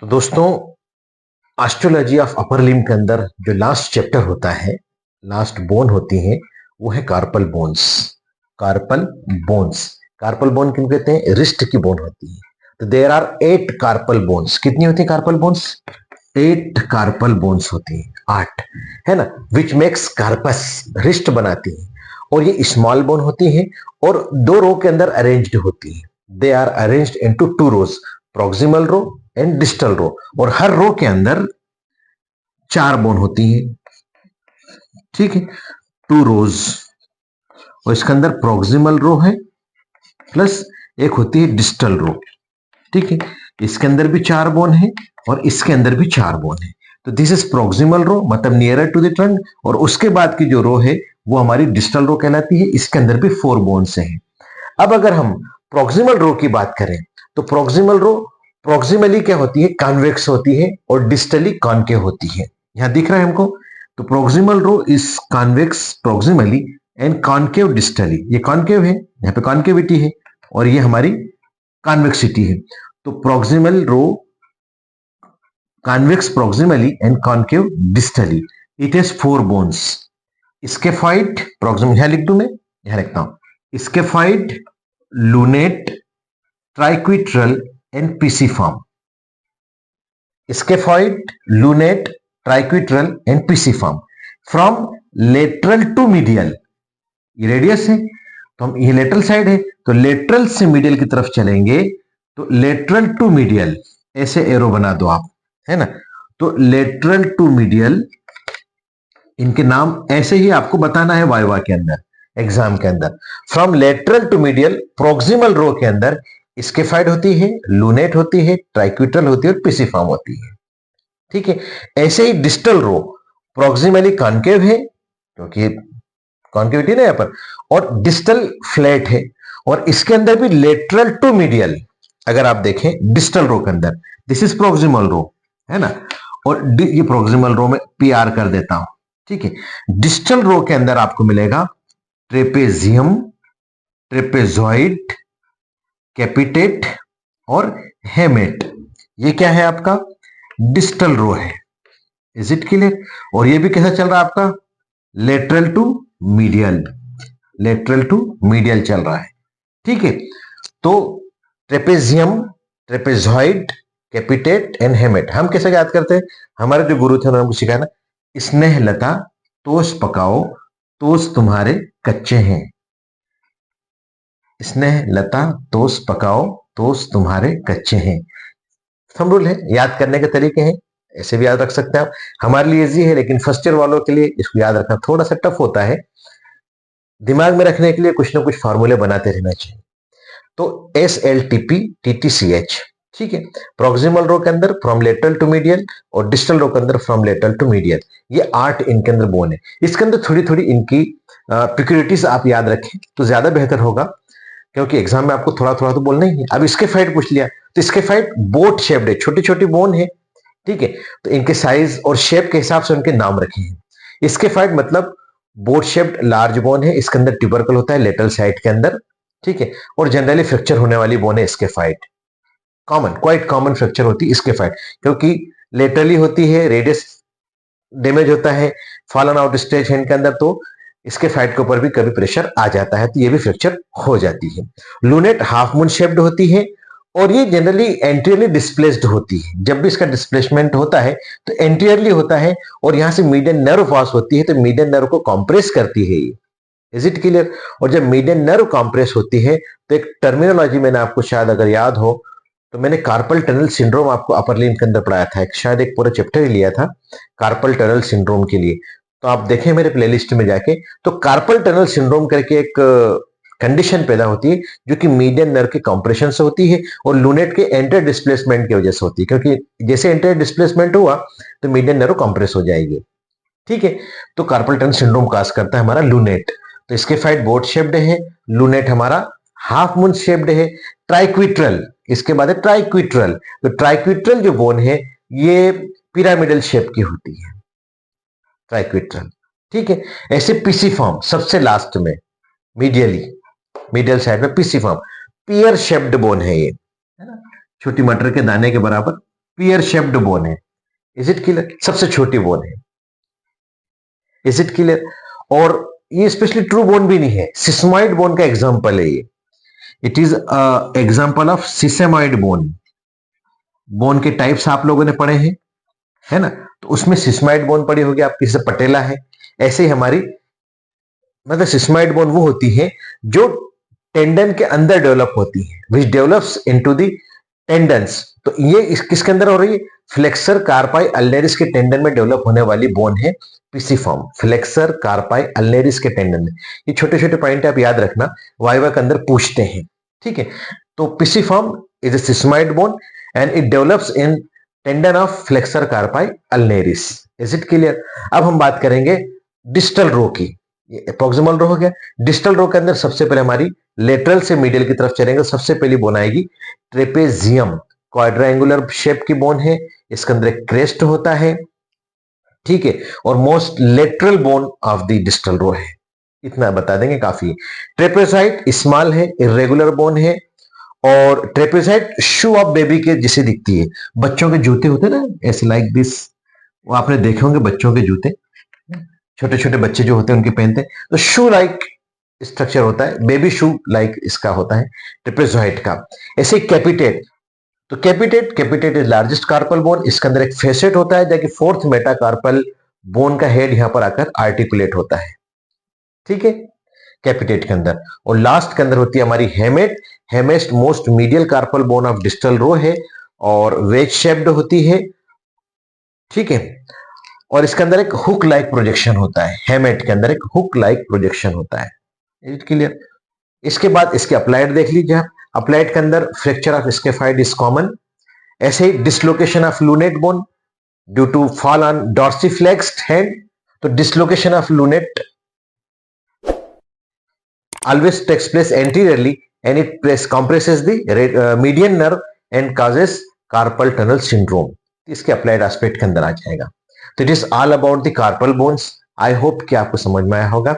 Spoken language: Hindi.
तो दोस्तों, एस्ट्रोलॉजी ऑफ अपर लिम्ब के अंदर जो लास्ट चैप्टर होता है, लास्ट बोन होती है, वो है carpal bones. Carpal bones, carpal bone किन कहते हैं? रिस्ट की बोन होती है। तो देयर आर 8 कार्पल बोन्स। कितनी होती है कार्पल बोन्स? 8 कार्पल बोन्स होती है, 8, है ना, विच मेक्स कार्पस, रिस्ट बनाती है। और ये स्मॉल बोन होती है और 2 रो के अंदर अरेंज्ड होती है। They are arranged into 2 rows, proximal row and distal row. और हर रो के अंदर 4 बोन होती है, ठीक है, 2 रोज। और इसके अंदर प्रॉक्सिमल रो है प्लस एक होती है डिस्टल रो, ठीक है। इसके अंदर भी 4 बोन है और इसके अंदर भी 4 बोन है। तो दिस इज प्रॉक्सिमल रो, मतलब नियरर टू द ट्रंक। और उसके बाद की जो रो है वो हमारी डिस्टल रो कहलाती है। इसके अंदर भी 4 बोन्स हैं। अब अगर हम प्रॉक्सिमल रो की बात करें तो प्रॉक्सिमल रो प्रॉक्सिमली क्या होती है? कॉन्वेक्स होती है और डिस्टली कॉन्केव होती है। यहां दिख रहा है हमको। तो proximal row is convex proximally and concave distally. ये कॉन्केव है, यहाँ पे कॉन्केविटी है, और ये हमारी कॉन्वेक्सिटी है। तो proximal row convex proximally and concave distally. It has 4 bones. Scaphoid proximal, यहां लिख दूं मैं, यहां लिखता हूं, scaphoid, lunate, triquetral and pisiform. Scaphoid, lunate, triquetral and pisiform. From lateral to medial, ये रेडियस है तो हम, ये लेटरल साइड है तो लेटरल से मीडियल की तरफ चलेंगे तो लेटरल टू मीडियल, ऐसे एरो बना दो आप, है ना। तो लेटरल टू मीडियल, इनके नाम ऐसे ही आपको बताना है वाइवा के अंदर, एग्जाम के अंदर। From lateral to medial proximal row के अंदर स्केफाइड होती है, लूनेट होती है, ट्राइक्विट्रल होती है और पीसीफॉर्म होती है, ठीक है। ऐसे ही डिस्टल रो प्रोक्सिमली कॉन्केव है क्योंकि कॉन्केविटी ना यहां पर, और डिस्टल फ्लैट है। और इसके अंदर भी लेटरल टू मीडियल, अगर आप देखें डिस्टल रो के अंदर, दिस इज प्रोक्सिमल रो, है ना। और ये प्रोक्सिमल रो में पीआर कर देता हूं, ठीक है। डिस्टल रो के अंदर आपको मिलेगा ट्रेपेजियम, ट्रेपेजॉइड, कैपिटेट और हेमेट। ये क्या है? आपका डिस्टल रो है। Is it clear? और ये भी कैसा चल रहा है आपका? Lateral to medial, lateral to medial चल रहा है, ठीक है। तो trapezium, trapezoid, capitate and hamate हम कैसे याद करते हैं? हमारे जो गुरु थे उन्होंने हमको सिखाया ना, स्नेह लता तोष पकाओ, तोष तुम्हारे कच्चे हैं। स्नेह लता तोष पकाओ, तोष तुम्हारे कच्चे हैं। थंब रूल है, याद करने के तरीके हैं, ऐसे भी याद रख सकते हैं आप। हमारे लिए इजी है, लेकिन फर्स्ट ईयर वालों के लिए इसको याद रखना थोड़ा सा टफ होता है। दिमाग में रखने के लिए कुछ ना कुछ फार्मूले बनाते रहना चाहिए। तो SLTP ठीक है। प्रॉक्सिमल रो के अंदर फ्रॉम लेटरल टू मीडियल और डिस्टल रो के अंदर फ्रॉम लेटरल टू मीडियल। ये 8 इनके अंदर बोन है। इसके अंदर थोड़ी थोड़ी इनकी पिक्यूरिटीज आप याद रखें तो ज्यादा बेहतर होगा, क्योंकि एग्जाम में आपको थोड़ा थोड़ा तो बोलना ही है। अब इसके फाइट पूछ लिया तो इसके फाइट बोट शेप्ड है, छोटी छोटी बोन है, ठीक है। तो इनके साइज और शेप के हिसाब से उनके नाम रखे हैं। इसके फाइट मतलब बोट शेप्ड लार्ज बोन है, इसके अंदर ट्यूबरकल होता है लेटरल साइड के अंदर, ठीक है। और जनरली फ्रैक्चर होने वाली बोन है इसके fight, common, quite common fracture होती है इसके फाइट, क्योंकि लेटरली होती है, रेडियस डैमेज होता है, फॉलन आउट स्टेज हैंड के अंदर, तो इसके फाइट के ऊपर भी कभी प्रेशर आ जाता है तो ये भी फ्रैक्चर हो जाती है। लूनेट हाफ मून शेप्ड होती है और ये जनरली एंटीरियरली डिस्प्लेस्ड होती है। जब भी इसका डिस्प्लेसमेंट होता है तो एंटीरियरली होता है और यहां से मीडियन नर्व पास होती है, तो मीडियन नर्व को कॉम्प्रेस करती है ये। Is it clear? और जब मीडियन नर्व कॉम्प्रेस होती है तो एक टर्मिनोलॉजी मैंने आपको शायद अगर याद हो तो मैंने कार्पल टनल सिंड्रोम आपको अपर लिम्ब के अंदर पढ़ाया था, शायद एक पूरा चैप्टर ही लिया था कार्पल टनल सिंड्रोम के लिए। तो आप देखें मेरे प्लेलिस्ट में जाके, तो कार्पल टनल सिंड्रोम करके एक कंडीशन पैदा होती है जो कि मीडियन नर्व के कंप्रेशन से होती है और लूनेट के एंटर डिस्प्लेसमेंट की वजह से होती है, क्योंकि जैसे एंटर डिस्प्लेसमेंट हुआ तो मीडियन नर्व कंप्रेस हो जाएगी, ठीक है। तो कार्पल टनल सिंड्रोम काज करता है हमारा लूनेट। तो इसके फाइट बोट शेप्ड है, लूनेट हमारा हाफ मून शेप्ड है। ट्राइक्विट्रल, इसके बाद है ट्राइक्विट्रल। तो ट्राइक्विट्रल जो बोन है ये पिरामिडल शेप की होती है, ट्राइक्विट्रल, ठीक है। ऐसे पीसीफॉर्म सबसे लास्ट में मीडियली, मीडियल साइड में पीसीफॉर्म पियर शेप्ड बोन है ये, है ना, छोटी मटर के दाने के बराबर पियर शेप्ड बोन है। Is it clear? सबसे छोटी बोन है। Is it clear? और ये स्पेशली ट्रू बोन भी नहीं है, सिस्मॉइड बोन का एग्जांपल है ये। It is example of sesamoid bone. Bone के टाइप्स आप लोगों ने पढ़े हैं, है ना? तो उसमें सिस्मॉइड बोन पड़ी होगी आपकी, जैसे पटेला है। ऐसे ही हमारी मतलब सिस्मॉइड बोन वो होती है जो टेंडन के अंदर डेवलप होती है, which develops into the tendons. तो ये किसके अंदर हो रही है? फ्लेक्सर कार्पाई अल्नेरिस के टेंडन में डेवलप होने वाली बोन है पिसिफॉर्म। फ्लेक्सर कार्पाई अल्नेरिस के टेंडन में। ये छोटे छोटे पॉइंट आप याद रखना, वाइवा के अंदर पूछते हैं, ठीक है? तो pisiform is a sigmoid bone and it develops in tendon of flexor carpi ulnaris. Is it clear? अब हम बात करेंगे डिस्टल रो की। प्रोक्सिमल रो हो गया। डिस्टल रो के अंदर सबसे पहले हमारी लेटरल से मीडियल की तरफ चलेंगे, सबसे पहली बोन आएगी ट्रेपेजियम। क्वाड्रांगुलर शेप की बोन है, इसके अंदर एक क्रेस्ट होता है, ठीक है? और most lateral bone of the distal row है। इतना बता देंगे काफी। ट्रेपेजाइट स्मॉल है, इरेगुलर बोन है। और ट्रेपेजाइट शू ऑफ बेबी के जैसे दिखती है। बच्चों के जूते होते हैं ना ऐसे, लाइक दिस, वो आपने देखे होंगे बच्चों के जूते, छोटे छोटे बच्चे जो होते हैं उनके पहनते हैं, तो शू लाइक स्ट्रक्चर होता है, बेबी शू लाइक इसका होता है ट्रेपेजॉइट का। ऐसे कैपिटेट, तो कैपिटेट इज लार्जेस्ट कार्पल बोन। इसके अंदर एक फेसेट होता है, जबकि फोर्थ मेटाकार्पल बोन का हेड यहां पर आकर आर्टिकुलेट होता है, ठीक है? कैपिटेट के अंदर। और लास्ट के अंदर होती है हमारी हेमेट। हेमेस्ट most medial carpal bone of distal row है और वेज शेप्ड होती है, ठीक है? और इसके अंदर एक हुक लाइक प्रोजेक्शन होता है। हेमेट के अंदर एक हुक लाइक प्रोजेक्शन होता है। Is clear? इसके बाद इसके अप्लाइड देख लीजिए आप। अप्लाइड के अंदर fracture of scaphoid is common. ऐसे ही dislocation of lunate bone due to fall on dorsiflexed hand. तो dislocation of lunate always takes place anteriorly and it compresses the median nerve and causes carpal tunnel syndrome. इसके अप्लाइड एस्पेक्ट के अंदर आ जाएगा। तो it is all about the carpal bones. I hope कि आपको समझ में आया होगा।